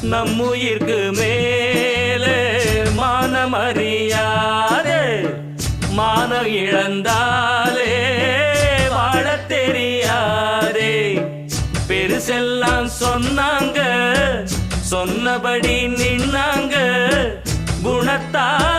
நம்முயிர்க்கு மேலே மானமறியாதே மானம் இழந்தாலே வாழத் தெரியாதே. பெருசெல்லாம் சொன்னாங்க சொன்னபடி நின்னாங்க குணத்தா